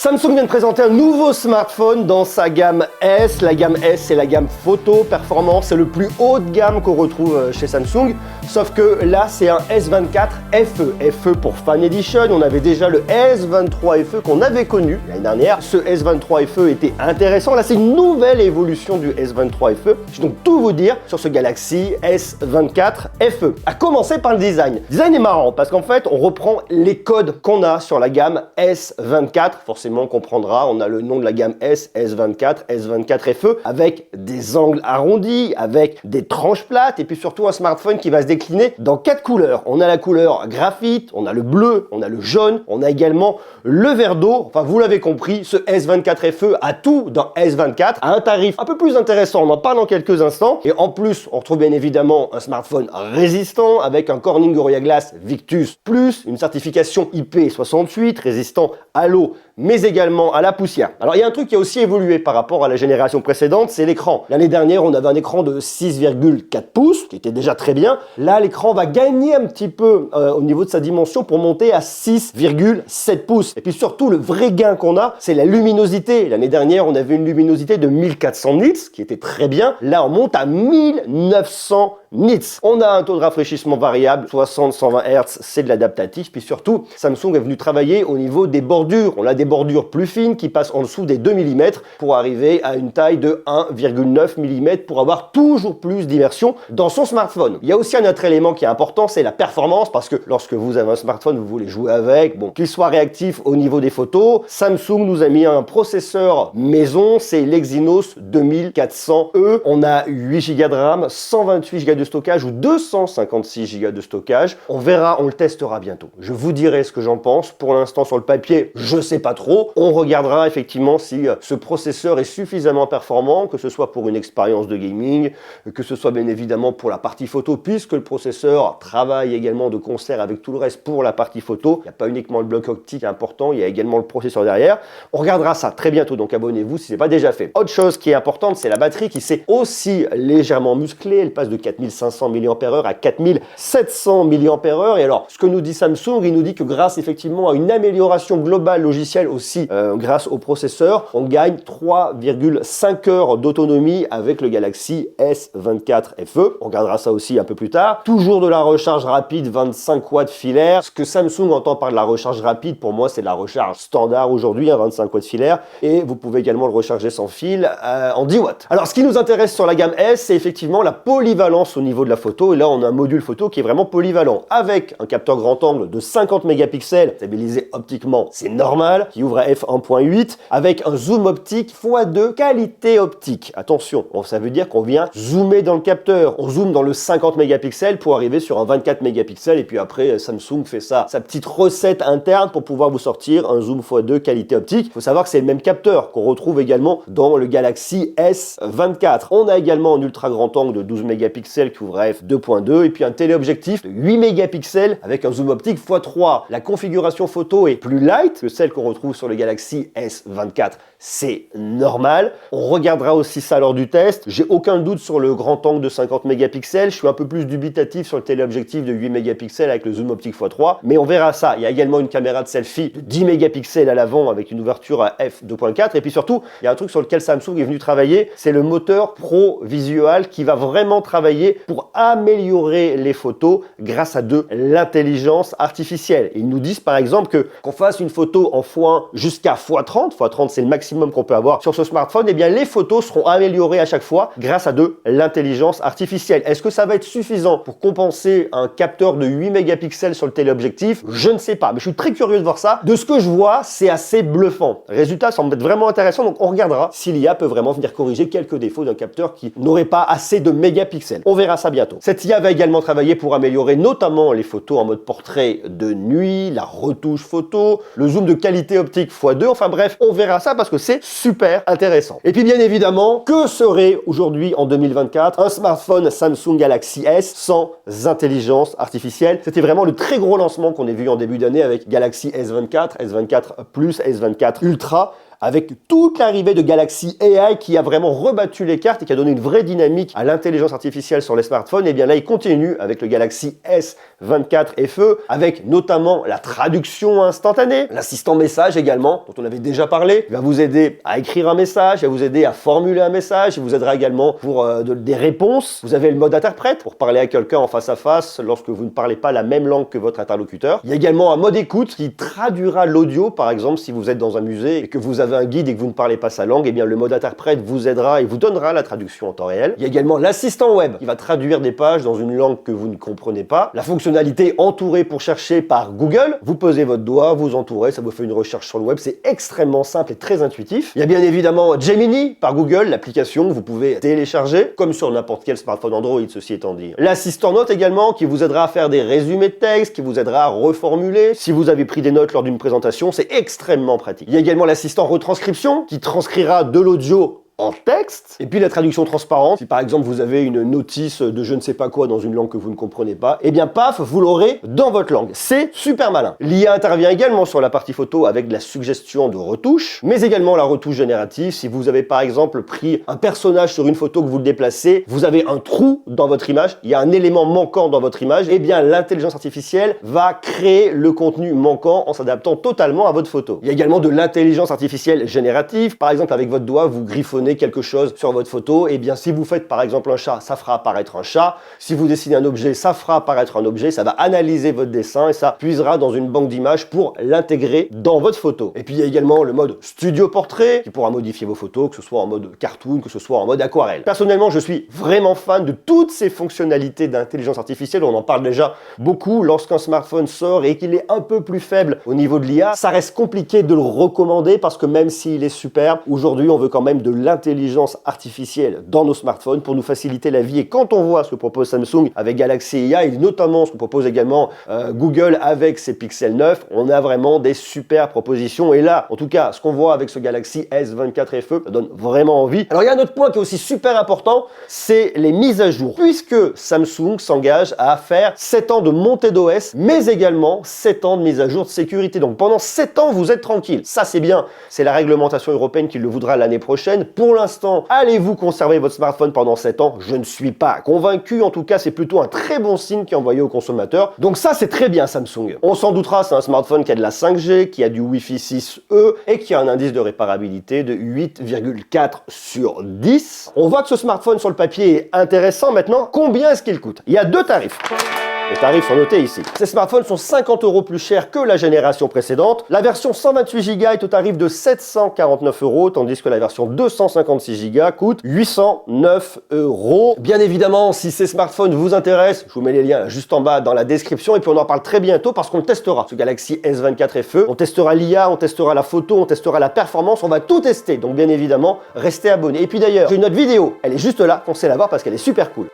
Samsung vient de présenter un nouveau smartphone dans sa gamme S. La gamme S, c'est la gamme photo, performance, c'est le plus haut de gamme qu'on retrouve chez Samsung. Sauf que là, c'est un S24 FE. FE pour Fan Edition. On avait déjà le S23 FE qu'on avait connu l'année dernière. Ce S23 FE était intéressant. Là, c'est une nouvelle évolution du S23 FE. Je vais donc tout vous dire sur ce Galaxy S24 FE. À commencer par le design. Le design est marrant parce qu'en fait, on reprend les codes qu'on a sur la gamme S24. Forcément, on comprendra, on a le nom de la gamme S, S24, S24 FE, avec des angles arrondis, avec des tranches plates, et puis surtout un smartphone qui va se décliner dans 4 couleurs. On a la couleur graphite, on a le bleu, on a le jaune, on a également le vert d'eau. Enfin, vous l'avez compris, ce S24 FE a tout dans S24, à un tarif un peu plus intéressant, on en parle dans quelques instants. Et en plus, on retrouve bien évidemment un smartphone résistant, avec un Corning Gorilla Glass Victus Plus, une certification IP68, résistant à l'eau, mais également à la poussière. Alors il y a un truc qui a aussi évolué par rapport à la génération précédente, c'est l'écran. L'année dernière, on avait un écran de 6,4 pouces, qui était déjà très bien. Là, l'écran va gagner un petit peu au niveau de sa dimension pour monter à 6,7 pouces. Et puis surtout, le vrai gain qu'on a, c'est la luminosité. L'année dernière, on avait une luminosité de 1400 nits, qui était très bien. Là, on monte à 1900 nits. On a un taux de rafraîchissement variable, 60-120 Hz, c'est de l'adaptatif. Puis surtout, Samsung est venu travailler au niveau des bordures. On a des bordures plus fines qui passent en dessous des 2 mm pour arriver à une taille de 1,9 mm pour avoir toujours plus d'immersion dans son smartphone. Il y a aussi un autre élément qui est important, c'est la performance, parce que lorsque vous avez un smartphone, vous voulez jouer avec, bon, qu'il soit réactif au niveau des photos, Samsung nous a mis un processeur maison, c'est l'Exynos 2400E. On a 8 Go de RAM, 128 Go de stockage ou 256 Go de stockage. On verra, on le testera bientôt. Je vous dirai ce que j'en pense. Pour l'instant, sur le papier, je sais pas trop. On regardera effectivement si ce processeur est suffisamment performant, que ce soit pour une expérience de gaming, que ce soit bien évidemment pour la partie photo, puisque le processeur travaille également de concert avec tout le reste pour la partie photo. Il n'y a pas uniquement le bloc optique important, il y a également le processeur derrière. On regardera ça très bientôt, donc abonnez-vous si ce n'est pas déjà fait. Autre chose qui est importante, c'est la batterie qui s'est aussi légèrement musclée. Elle passe de 4500 mAh à 4700 mAh. Et alors, ce que nous dit Samsung, il nous dit que grâce effectivement à une amélioration globale logicielle aussi, grâce au processeur, on gagne 3,5 heures d'autonomie avec le Galaxy S24 FE. On regardera ça aussi un peu plus tard. Toujours de la recharge rapide, 25 watts filaire. Ce que Samsung entend par de la recharge rapide, pour moi, c'est de la recharge standard aujourd'hui, 25 watts filaire. Et vous pouvez également le recharger sans fil en 10 watts. Alors, ce qui nous intéresse sur la gamme S, c'est effectivement la polyvalence au niveau de la photo. Et là, on a un module photo qui est vraiment polyvalent, avec un capteur grand angle de 50 mégapixels, stabilisé optiquement, c'est normal, qui ouvre à f1.8, avec un zoom optique x2 qualité optique. Attention, ça veut dire qu'on vient zoomer dans le capteur. On zoome dans le 50 mégapixels pour arriver sur un 24 mégapixels, et puis après, Samsung fait ça, sa petite recette interne pour pouvoir vous sortir un zoom x2 qualité optique. Il faut savoir que c'est le même capteur qu'on retrouve également dans le Galaxy S24. On a également un ultra grand angle de 12 mégapixels qui ouvre à f2.2, et puis un téléobjectif de 8 mégapixels avec un zoom optique x3. La configuration photo est plus light que celle qu'on retrouve sur le Galaxy S24. C'est normal. On regardera aussi ça lors du test. J'ai aucun doute sur le grand angle de 50 mégapixels. Je suis un peu plus dubitatif sur le téléobjectif de 8 mégapixels avec le zoom optique x3. Mais on verra ça. Il y a également une caméra de selfie de 10 mégapixels à l'avant avec une ouverture à f2.4. Et puis surtout, il y a un truc sur lequel Samsung est venu travailler. C'est le moteur Pro Visual qui va vraiment travailler pour améliorer les photos grâce à de l'intelligence artificielle. Ils nous disent par exemple qu'on fasse une photo en x1 jusqu'à x30. x30, c'est le maximum qu'on peut avoir sur ce smartphone. Et bien les photos seront améliorées à chaque fois grâce à de l'intelligence artificielle. Est-ce que ça va être suffisant pour compenser un capteur de 8 mégapixels sur le téléobjectif? Je ne sais pas, mais je suis très curieux de voir ça. De ce que je vois, c'est assez bluffant. Résultat semble être vraiment intéressant, donc on regardera si l'IA peut vraiment venir corriger quelques défauts d'un capteur qui n'aurait pas assez de mégapixels. On verra ça bientôt. Cette IA va également travailler pour améliorer notamment les photos en mode portrait de nuit, la retouche photo, le zoom de qualité optique x2, enfin bref, on verra ça parce que c'est super intéressant. Et puis bien évidemment, que serait aujourd'hui en 2024 un smartphone Samsung Galaxy S sans intelligence artificielle? C'était vraiment le très gros lancement qu'on a vu en début d'année avec Galaxy S24, S24 Plus, S24 Ultra. avec toute l'arrivée de Galaxy AI qui a vraiment rebattu les cartes et qui a donné une vraie dynamique à l'intelligence artificielle sur les smartphones, et bien là, il continue avec le Galaxy S24 FE, avec notamment la traduction instantanée, l'assistant message également, dont on avait déjà parlé. Il va vous aider à écrire un message, il va vous aider à formuler un message, il vous aidera également pour des réponses. Vous avez le mode interprète pour parler à quelqu'un en face à face lorsque vous ne parlez pas la même langue que votre interlocuteur. Il y a également un mode écoute qui traduira l'audio, par exemple si vous êtes dans un musée et que vous avez un guide et que vous ne parlez pas sa langue, et bien le mode interprète vous aidera et vous donnera la traduction en temps réel. Il y a également l'assistant web qui va traduire des pages dans une langue que vous ne comprenez pas. La fonctionnalité entourée pour chercher par Google, vous posez votre doigt, vous entourez, ça vous fait une recherche sur le web, c'est extrêmement simple et très intuitif. Il y a bien évidemment Gemini par Google, l'application que vous pouvez télécharger, comme sur n'importe quel smartphone Android, ceci étant dit. L'assistant note également, qui vous aidera à faire des résumés de texte, qui vous aidera à reformuler. Si vous avez pris des notes lors d'une présentation, c'est extrêmement pratique. Il y a également l'assistant retranscription, qui transcrira de l'audio en texte, et puis la traduction transparente. Si par exemple vous avez une notice de je ne sais pas quoi dans une langue que vous ne comprenez pas, et bien paf, vous l'aurez dans votre langue. C'est super malin. L'IA intervient également sur la partie photo avec de la suggestion de retouche, mais également la retouche générative. Si vous avez par exemple pris un personnage sur une photo que vous le déplacez, vous avez un trou dans votre image, il y a un élément manquant dans votre image, et bien l'intelligence artificielle va créer le contenu manquant en s'adaptant totalement à votre photo. Il y a également de l'intelligence artificielle générative. Par exemple, avec votre doigt, vous griffonnez quelque chose sur votre photo, et bien si vous faites par exemple un chat, ça fera apparaître un chat. Si vous dessinez un objet, ça fera apparaître un objet. Ça va analyser votre dessin et ça puisera dans une banque d'images pour l'intégrer dans votre photo. Et puis il y a également le mode studio portrait qui pourra modifier vos photos, que ce soit en mode cartoon, que ce soit en mode aquarelle. Personnellement, je suis vraiment fan de toutes ces fonctionnalités d'intelligence artificielle. On en parle déjà beaucoup. Lorsqu'un smartphone sort et qu'il est un peu plus faible au niveau de l'IA, ça reste compliqué de le recommander parce que même s'il est superbe, aujourd'hui on veut quand même de l'intelligence artificielle dans nos smartphones pour nous faciliter la vie. Et quand on voit ce que propose Samsung avec Galaxy IA et notamment ce que propose également Google avec ses Pixel 9, on a vraiment des super propositions. Et là, en tout cas, ce qu'on voit avec ce Galaxy S24 FE, ça donne vraiment envie. Alors il y a un autre point qui est aussi super important, c'est les mises à jour. Puisque Samsung s'engage à faire 7 ans de montée d'OS, mais également 7 ans de mise à jour de sécurité. Donc pendant 7 ans, vous êtes tranquille. Ça, c'est bien. C'est la réglementation européenne qui le voudra l'année prochaine. Pour l'instant, allez-vous conserver votre smartphone pendant 7 ans? Je ne suis pas convaincu. En tout cas, c'est plutôt un très bon signe qui est envoyé aux consommateurs. Donc ça, c'est très bien Samsung. On s'en doutera, c'est un smartphone qui a de la 5G, qui a du Wi-Fi 6E et qui a un indice de réparabilité de 8,4 sur 10. On voit que ce smartphone sur le papier est intéressant. Maintenant, combien est-ce qu'il coûte? Il y a deux tarifs. Les tarifs sont notés ici. Ces smartphones sont 50 € plus chers que la génération précédente. La version 128 Go est au tarif de 749 €, tandis que la version 256 Go coûte 809 €. Bien évidemment, si ces smartphones vous intéressent, je vous mets les liens juste en bas dans la description, et puis on en parle très bientôt parce qu'on le testera. Ce Galaxy S24 FE, on testera l'IA, on testera la photo, on testera la performance, on va tout tester. Donc bien évidemment, restez abonnés. Et puis d'ailleurs, j'ai une autre vidéo, elle est juste là, foncez la voir parce qu'elle est super cool.